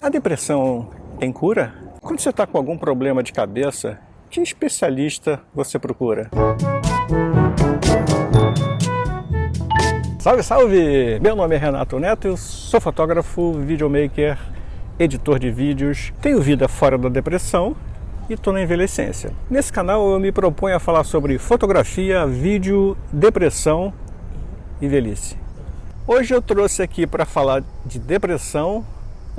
A depressão tem cura? Quando você está com algum problema de cabeça, que especialista você procura? Salve, salve! Meu nome é Renato Neto, eu sou fotógrafo, videomaker, editor de vídeos, tenho vida fora da depressão e estou na envelhecência. Nesse canal eu me proponho a falar sobre fotografia, vídeo, depressão e velhice. Hoje eu trouxe aqui para falar de depressão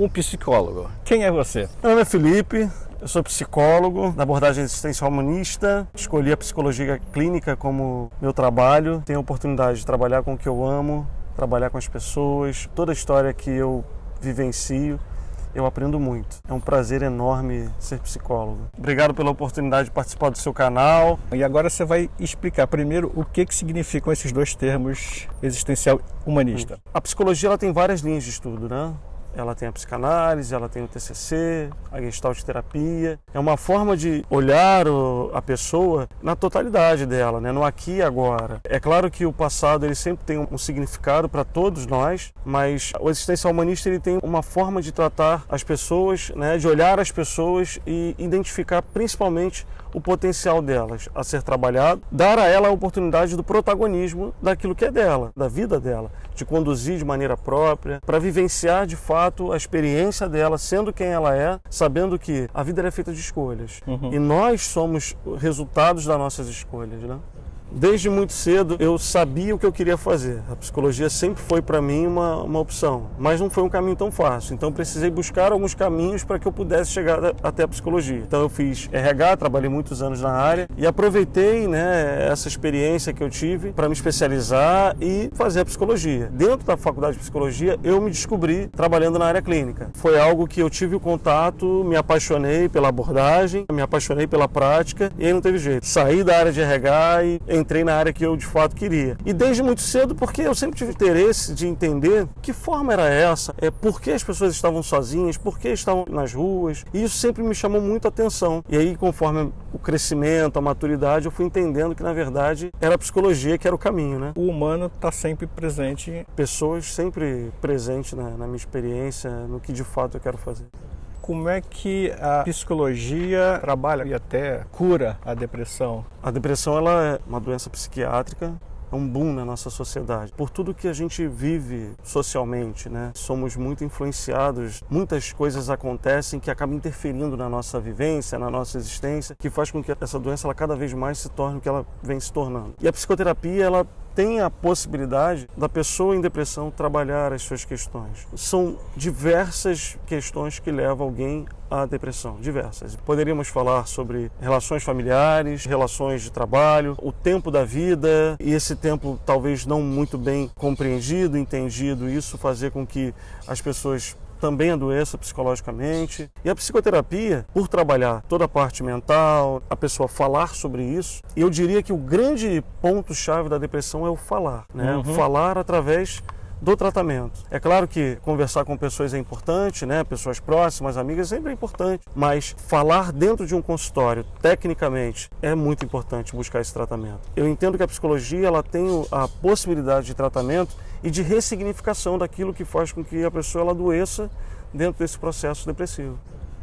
um psicólogo. Quem é você? Meu nome é Felipe, eu sou psicólogo da abordagem existencial humanista, escolhi a psicologia clínica como meu trabalho, tenho a oportunidade de trabalhar com o que eu amo, trabalhar com as pessoas, toda a história que eu vivencio, eu aprendo muito. É um prazer enorme ser psicólogo. Obrigado pela oportunidade de participar do seu canal. E agora você vai explicar primeiro o que significam esses dois termos, existencial humanista. A psicologia ela tem várias linhas de estudo, né? Ela tem a psicanálise, ela tem o TCC, a Gestalt terapia. É uma forma de olhar a pessoa na totalidade dela, né? No aqui e agora. É claro que o passado ele sempre tem um significado para todos nós, mas o existencial humanista ele tem uma forma de tratar as pessoas, né? De olhar as pessoas e identificar principalmente o potencial delas a ser trabalhado, dar a ela a oportunidade do protagonismo daquilo que é dela, da vida dela, de conduzir de maneira própria, para vivenciar de fato a experiência dela, sendo quem ela é, sabendo que a vida é feita de escolhas. E nós somos resultados das nossas escolhas, né? Desde muito cedo eu sabia o que eu queria fazer. A psicologia sempre foi para mim uma opção, mas não foi um caminho tão fácil. Então precisei buscar alguns caminhos para que eu pudesse chegar até a psicologia. Então eu fiz RH, trabalhei muitos anos na área e aproveitei, né, essa experiência que eu tive para me especializar e fazer a psicologia. Dentro da faculdade de psicologia eu me descobri trabalhando na área clínica. Foi algo que eu tive o contato, me apaixonei pela abordagem, me apaixonei pela prática e aí não teve jeito. Saí da área de RH e entrei na área que eu de fato queria. E desde muito cedo, porque eu sempre tive interesse de entender que forma era essa, por que as pessoas estavam sozinhas, por que estavam nas ruas, e isso sempre me chamou muito a atenção. E aí, conforme o crescimento, a maturidade, eu fui entendendo que, na verdade, era a psicologia que era o caminho, né? O humano está sempre presente. Pessoas sempre presentes na minha experiência, no que de fato eu quero fazer. Como é que a psicologia trabalha e até cura a depressão? A depressão ela é uma doença psiquiátrica, é um boom na nossa sociedade. Por tudo que a gente vive socialmente, né? Somos muito influenciados, muitas coisas acontecem que acabam interferindo na nossa vivência, na nossa existência, que faz com que essa doença ela cada vez mais se torne o que ela vem se tornando. E a psicoterapia, ela tem a possibilidade da pessoa em depressão trabalhar as suas questões. São diversas questões que levam alguém à depressão, diversas. Poderíamos falar sobre relações familiares, relações de trabalho, o tempo da vida e esse tempo talvez não muito bem compreendido, entendido, isso fazer com que as pessoas também adoeça psicologicamente. E a psicoterapia, por trabalhar toda a parte mental, a pessoa falar sobre isso, eu diria que o grande ponto-chave da depressão é o falar, né? Falar através do tratamento. É claro que conversar com pessoas é importante, né? Pessoas próximas, amigas, sempre é importante, mas falar dentro de um consultório, tecnicamente, é muito importante buscar esse tratamento. Eu entendo que a psicologia ela tem a possibilidade de tratamento e de ressignificação daquilo que faz com que a pessoa ela adoeça dentro desse processo depressivo.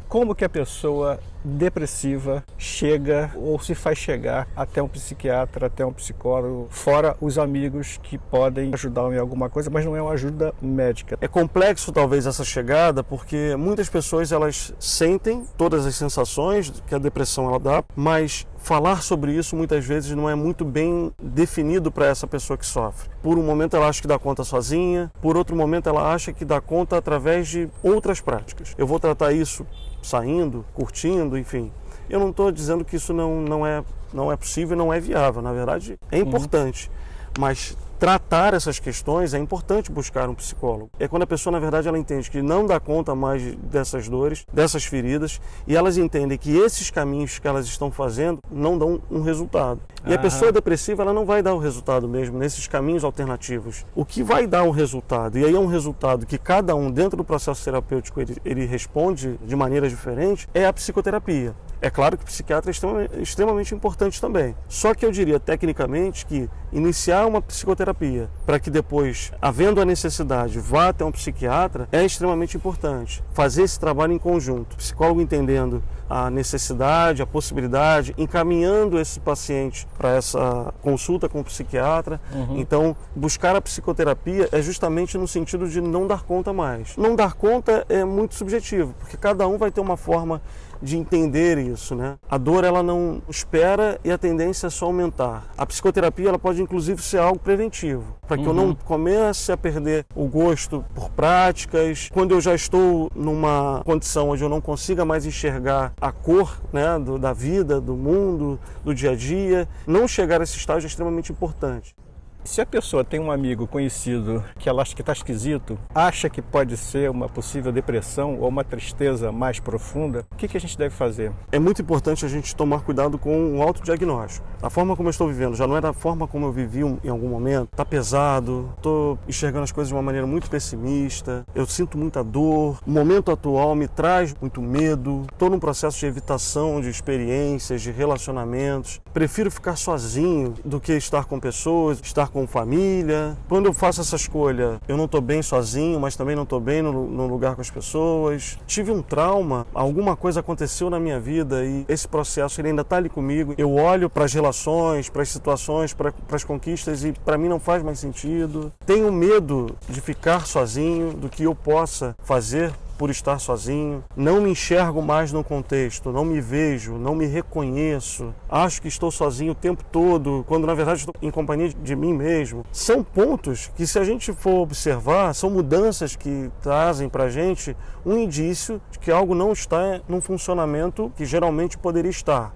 Como que a pessoa depressiva chega ou se faz chegar até um psiquiatra, até um psicólogo, fora os amigos que podem ajudar em alguma coisa, mas não é uma ajuda médica? É complexo talvez essa chegada, porque muitas pessoas elas sentem todas as sensações que a depressão ela dá, mas falar sobre isso muitas vezes não é muito bem definido para essa pessoa que sofre. Por um momento ela acha que dá conta sozinha, por outro momento ela acha que dá conta através de outras práticas. Eu vou tratar isso saindo, curtindo, enfim. Eu não estou dizendo que isso não é possível, não é viável. Na verdade, é importante. Mas tratar essas questões é importante buscar um psicólogo. É quando a pessoa, na verdade, ela entende que não dá conta mais dessas dores, dessas feridas, e elas entendem que esses caminhos que elas estão fazendo não dão um resultado. E a pessoa depressiva, ela não vai dar o resultado mesmo nesses caminhos alternativos. O que vai dar um resultado, e aí é um resultado que cada um, dentro do processo terapêutico, ele responde de maneira diferente, é a psicoterapia. É claro que o psiquiatra é extremamente importante também. Só que eu diria tecnicamente que iniciar uma psicoterapia para que depois, havendo a necessidade, vá até um psiquiatra é extremamente importante. Fazer esse trabalho em conjunto. O psicólogo entendendo a necessidade, a possibilidade, encaminhando esse paciente para essa consulta com o psiquiatra. Então, buscar a psicoterapia é justamente no sentido de não dar conta mais. Não dar conta é muito subjetivo, porque cada um vai ter uma forma de entender isso, né? A dor, ela não espera e a tendência é só aumentar. A psicoterapia, ela pode inclusive ser algo preventivo, para que eu não comece a perder o gosto por práticas. Quando eu já estou numa condição onde eu não consiga mais enxergar a cor, né, da vida, do mundo, do dia a dia, não chegar a esse estágio é extremamente importante. Se a pessoa tem um amigo conhecido que ela acha que está esquisito, acha que pode ser uma possível depressão ou uma tristeza mais profunda, o que a gente deve fazer? É muito importante a gente tomar cuidado com o autodiagnóstico. A forma como eu estou vivendo já não é da forma como eu vivi em algum momento. Está pesado, estou enxergando as coisas de uma maneira muito pessimista, eu sinto muita dor, o momento atual me traz muito medo, estou num processo de evitação de experiências, de relacionamentos. Prefiro ficar sozinho do que estar com pessoas, estar com família. Quando eu faço essa escolha, eu não estou bem sozinho, mas também não estou bem no lugar com as pessoas. Tive um trauma, alguma coisa aconteceu na minha vida e esse processo ele ainda está ali comigo. Eu olho para as relações, para as situações, para as conquistas e para mim não faz mais sentido. Tenho medo de ficar sozinho, do que eu possa fazer por estar sozinho, não me enxergo mais no contexto, não me vejo, não me reconheço, acho que estou sozinho o tempo todo, quando na verdade estou em companhia de mim mesmo. São pontos que, se a gente for observar, são mudanças que trazem para a gente um indício de que algo não está num funcionamento que geralmente poderia estar.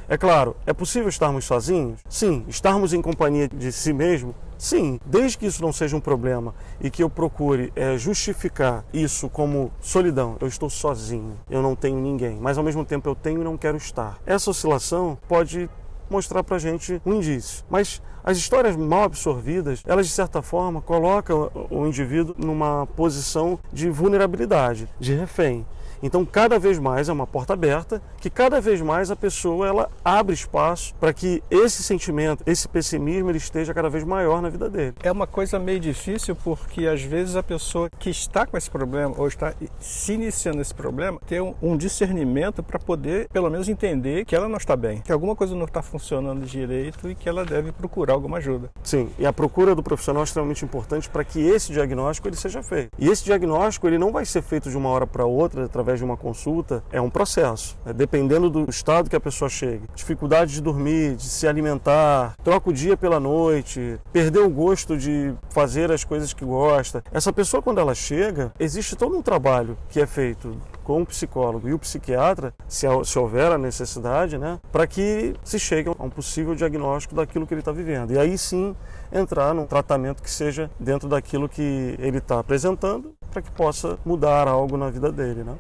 É claro, é possível estarmos sozinhos? Sim. Estarmos em companhia de si mesmo? Sim, desde que isso não seja um problema e que eu procure justificar isso como solidão. Eu estou sozinho, eu não tenho ninguém, mas ao mesmo tempo eu tenho e não quero estar. Essa oscilação pode mostrar pra gente um indício, mas as histórias mal absorvidas, elas de certa forma colocam o indivíduo numa posição de vulnerabilidade, de refém. Então, cada vez mais é uma porta aberta, que cada vez mais a pessoa ela abre espaço para que esse sentimento, esse pessimismo, ele esteja cada vez maior na vida dele. É uma coisa meio difícil porque, às vezes, a pessoa que está com esse problema ou está se iniciando esse problema tem um discernimento para poder, pelo menos, entender que ela não está bem, que alguma coisa não está funcionando direito e que ela deve procurar alguma ajuda. Sim, e a procura do profissional é extremamente importante para que esse diagnóstico ele seja feito. E esse diagnóstico ele não vai ser feito de uma hora para outra, através de uma consulta, é um processo, dependendo do estado que a pessoa chegue. Dificuldade de dormir, de se alimentar, troca o dia pela noite, perder o gosto de fazer as coisas que gosta. Essa pessoa, quando ela chega, existe todo um trabalho que é feito com o psicólogo e o psiquiatra, se houver a necessidade, né, para que se chegue a um possível diagnóstico daquilo que ele está vivendo. E aí sim entrar num tratamento que seja dentro daquilo que ele está apresentando, para que possa mudar algo na vida dele, né?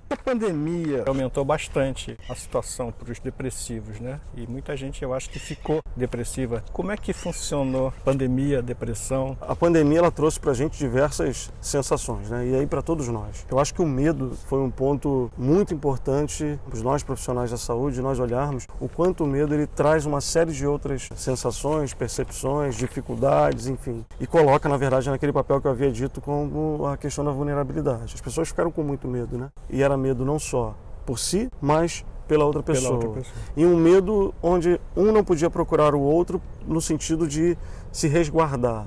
A pandemia aumentou bastante a situação para os depressivos, né? E muita gente, eu acho que ficou depressiva. Como é que funcionou pandemia, depressão? A pandemia, ela trouxe para a gente diversas sensações, né? E aí para todos nós. Eu acho que o medo foi um ponto muito importante para nós profissionais da saúde, nós olharmos o quanto o medo ele traz uma série de outras sensações, percepções, dificuldades, enfim. E coloca, na verdade, naquele papel que eu havia dito como a questão da vulnerabilidade. As pessoas ficaram com muito medo, né? E era medo não só por si, mas pela outra pessoa. E um medo onde um não podia procurar o outro no sentido de se resguardar,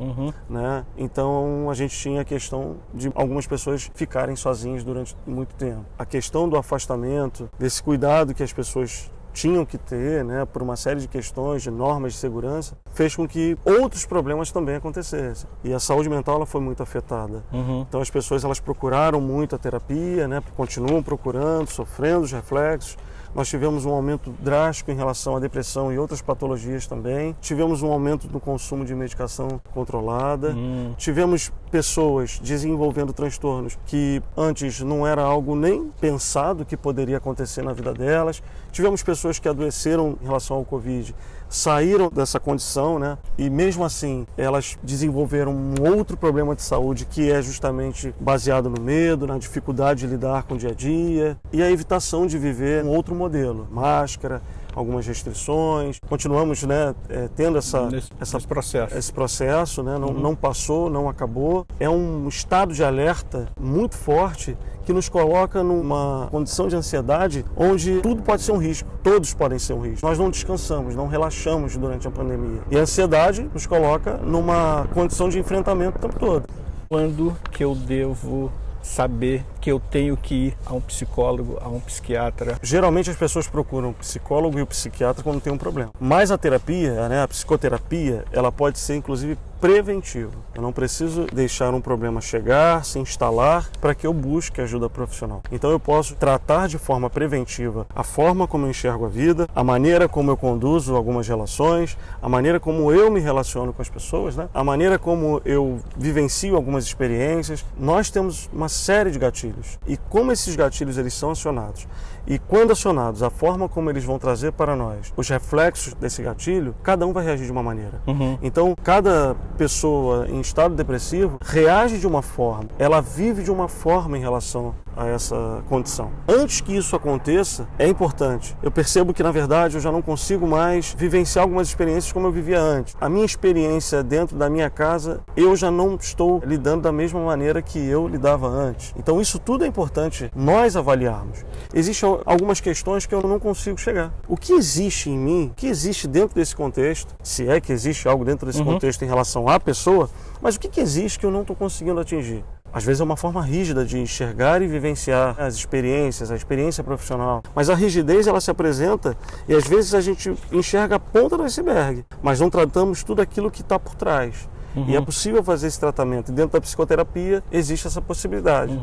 né? Então a gente tinha a questão de algumas pessoas ficarem sozinhas durante muito tempo. A questão do afastamento, desse cuidado que as pessoas tinham que ter, né, por uma série de questões, de normas de segurança, fez com que outros problemas também acontecessem. E a saúde mental ela foi muito afetada. Então as pessoas elas procuraram muito a terapia, né, continuam procurando, sofrendo os reflexos. Nós tivemos um aumento drástico em relação à depressão e outras patologias também. Tivemos um aumento no consumo de medicação controlada. Tivemos pessoas desenvolvendo transtornos que antes não era algo nem pensado que poderia acontecer na vida delas. Tivemos pessoas que adoeceram em relação ao Covid, saíram dessa condição, né? E mesmo assim elas desenvolveram um outro problema de saúde que é justamente baseado no medo, na dificuldade de lidar com o dia a dia e a evitação de viver um outro modelo, máscara, algumas restrições, continuamos, né, tendo esse processo, né, não passou, não acabou. É um estado de alerta muito forte que nos coloca numa condição de ansiedade onde tudo pode ser um risco, todos podem ser um risco. Nós não descansamos, não relaxamos durante a pandemia. E a ansiedade nos coloca numa condição de enfrentamento o tempo todo. Quando que eu devo saber que eu tenho que ir a um psicólogo, a um psiquiatra? Geralmente as pessoas procuram o psicólogo e o psiquiatra quando tem um problema. Mas a terapia, né, a psicoterapia, ela pode ser inclusive preventiva. Eu não preciso deixar um problema chegar, se instalar, para que eu busque ajuda profissional. Então eu posso tratar de forma preventiva a forma como eu enxergo a vida, a maneira como eu conduzo algumas relações, a maneira como eu me relaciono com as pessoas, né? A maneira como eu vivencio algumas experiências. Nós temos uma série de gatilhos. E como esses gatilhos eles são acionados, e quando acionados, a forma como eles vão trazer para nós os reflexos desse gatilho, cada um vai reagir de uma maneira. Então, cada pessoa em estado depressivo reage de uma forma, ela vive de uma forma em relação a essa condição. Antes que isso aconteça, é importante. Eu percebo que, na verdade, eu já não consigo mais vivenciar algumas experiências como eu vivia antes. A minha experiência dentro da minha casa, eu já não estou lidando da mesma maneira que eu lidava antes. Então, isso tudo é importante nós avaliarmos. Existem algumas questões que eu não consigo chegar. O que existe em mim, o que existe dentro desse contexto, se é que existe algo dentro desse contexto em relação à pessoa, mas o que existe que eu não estou conseguindo atingir? Às vezes é uma forma rígida de enxergar e vivenciar as experiências, a experiência profissional. Mas a rigidez, ela se apresenta e às vezes a gente enxerga a ponta do iceberg, mas não tratamos tudo aquilo que está por trás. E é possível fazer esse tratamento. E dentro da psicoterapia existe essa possibilidade.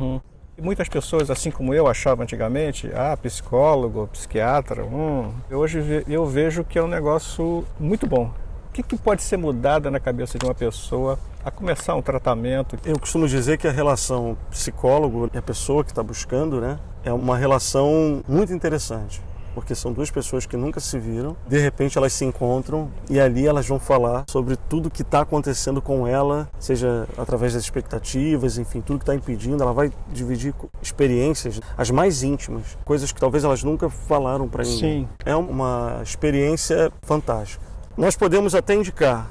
E muitas pessoas, assim como eu achava antigamente, psicólogo, psiquiatra, hoje eu vejo que é um negócio muito bom. O que pode ser mudado na cabeça de uma pessoa a começar um tratamento? Eu costumo dizer que a relação psicólogo e a pessoa que está buscando, né, é uma relação muito interessante. Porque são duas pessoas que nunca se viram, de repente elas se encontram e ali elas vão falar sobre tudo que está acontecendo com ela, seja através das expectativas, enfim, tudo que está impedindo. Ela vai dividir experiências, as mais íntimas, coisas que talvez elas nunca falaram para ninguém. Sim. É uma experiência fantástica. Nós podemos até indicar,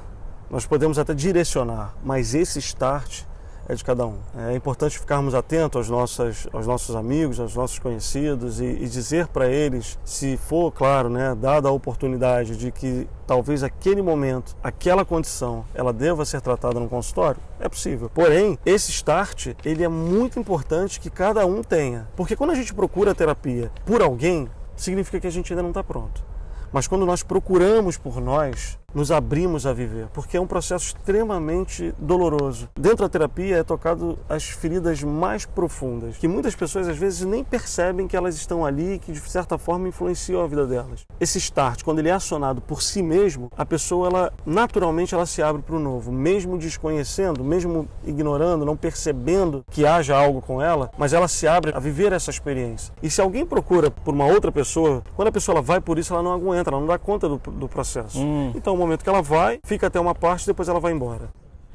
nós podemos até direcionar, mas esse start é de cada um. É importante ficarmos atentos aos nossos amigos, aos nossos conhecidos e dizer para eles, se for, claro, né, dada a oportunidade de que talvez aquele momento, aquela condição, ela deva ser tratada no consultório, é possível. Porém, esse start, ele é muito importante que cada um tenha. Porque quando a gente procura terapia por alguém, significa que a gente ainda não está pronto. Mas quando nós procuramos por nós, nos abrimos a viver, porque é um processo extremamente doloroso. Dentro da terapia é tocado as feridas mais profundas, que muitas pessoas às vezes nem percebem que elas estão ali e que de certa forma influenciam a vida delas. Esse start, quando ele é acionado por si mesmo, a pessoa naturalmente se abre para o novo, mesmo desconhecendo, mesmo ignorando, não percebendo que haja algo com ela, mas ela se abre a viver essa experiência. E se alguém procura por uma outra pessoa, quando a pessoa vai por isso, ela não aguenta, ela não dá conta do processo. Então, no momento que ela vai, fica até uma parte, depois ela vai embora.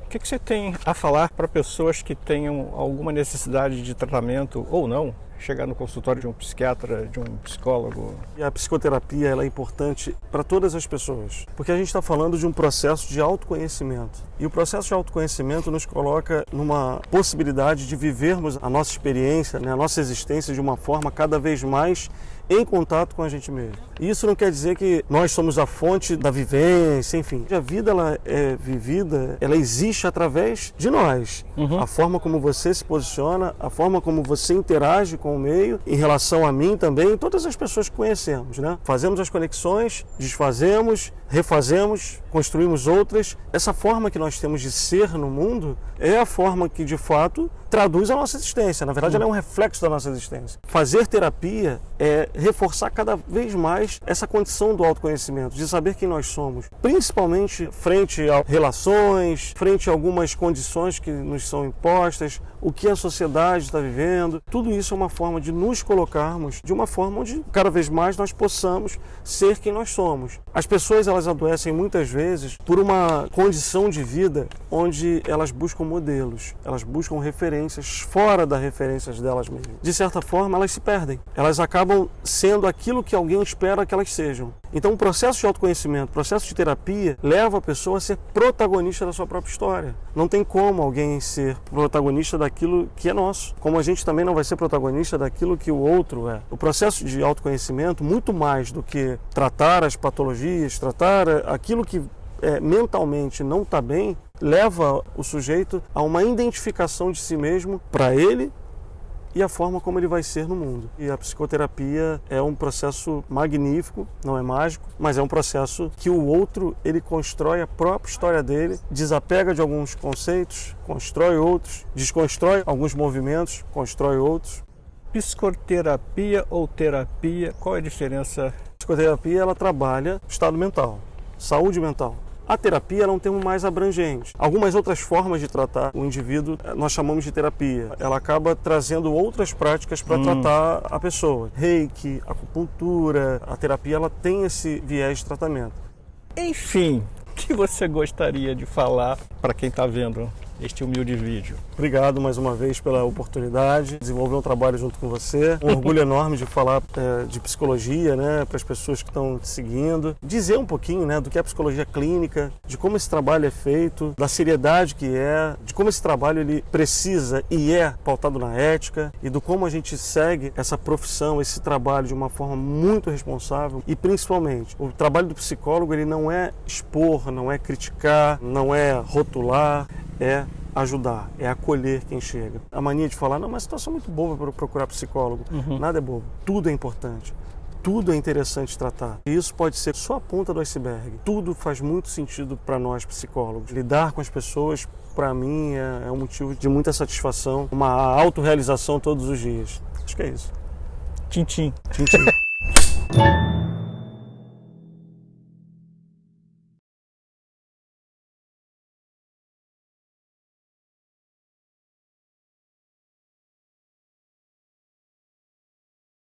O que você tem a falar para pessoas que tenham alguma necessidade de tratamento ou não? Chegar no consultório de um psiquiatra, de um psicólogo? E a psicoterapia ela é importante para todas as pessoas, porque a gente está falando de um processo de autoconhecimento. E o processo de autoconhecimento nos coloca numa possibilidade de vivermos a nossa experiência, né, a nossa existência de uma forma cada vez mais em contato com a gente mesmo. E isso não quer dizer que nós somos a fonte da vivência, enfim. A vida ela é vivida, ela existe através de nós. A forma como você se posiciona, a forma como você interage com o meio, em relação a mim também, todas as pessoas que conhecemos, né? Fazemos as conexões, desfazemos, refazemos, construímos outras. Essa forma que nós temos de ser no mundo é a forma que, de fato, traduz a nossa existência. Na verdade, ela é um reflexo da nossa existência. Fazer terapia é reforçar cada vez mais essa condição do autoconhecimento, de saber quem nós somos, principalmente frente a relações, frente a algumas condições que nos são impostas, o que a sociedade está vivendo. Tudo isso é uma forma de nos colocarmos de uma forma onde cada vez mais nós possamos ser quem nós somos. As pessoas elas adoecem muitas vezes por uma condição de vida onde elas buscam modelos, elas buscam referências referências fora das referências delas mesmas. De certa forma, elas se perdem. Elas acabam sendo aquilo que alguém espera que elas sejam. Então, o processo de autoconhecimento, o processo de terapia, leva a pessoa a ser protagonista da sua própria história. Não tem como alguém ser protagonista daquilo que é nosso, como a gente também não vai ser protagonista daquilo que o outro é. O processo de autoconhecimento, muito mais do que tratar as patologias, tratar aquilo que mentalmente não está bem, leva o sujeito a uma identificação de si mesmo para ele e a forma como ele vai ser no mundo. E a psicoterapia é um processo magnífico, não é mágico, mas é um processo que o outro, ele constrói a própria história dele, desapega de alguns conceitos, constrói outros, desconstrói alguns movimentos, constrói outros. Psicoterapia ou terapia, qual é a diferença? A psicoterapia, ela trabalha estado mental, saúde mental. A terapia é um termo mais abrangente. Algumas outras formas de tratar o indivíduo nós chamamos de terapia. Ela acaba trazendo outras práticas para tratar a pessoa. Reiki, acupuntura, a terapia ela tem esse viés de tratamento. Enfim, o que você gostaria de falar para quem está vendo este humilde vídeo? Obrigado mais uma vez pela oportunidade, desenvolver um trabalho junto com você. Um orgulho enorme de falar de psicologia, né, para as pessoas que estão te seguindo. Dizer um pouquinho, né, do que é a psicologia clínica, de como esse trabalho é feito, da seriedade que é, de como esse trabalho ele precisa e é pautado na ética e do como a gente segue essa profissão, esse trabalho de uma forma muito responsável e principalmente o trabalho do psicólogo ele não é expor, não é criticar, não é rotular, é ajudar, é acolher quem chega. A mania de falar, não, mas a situação é muito boba para procurar psicólogo. Nada é bobo. Tudo é importante. Tudo é interessante tratar. E isso pode ser só a ponta do iceberg. Tudo faz muito sentido para nós psicólogos. Lidar com as pessoas, para mim, é um motivo de muita satisfação, uma autorrealização todos os dias. Acho que é isso. Tchim, tchim. Tchim, tchim.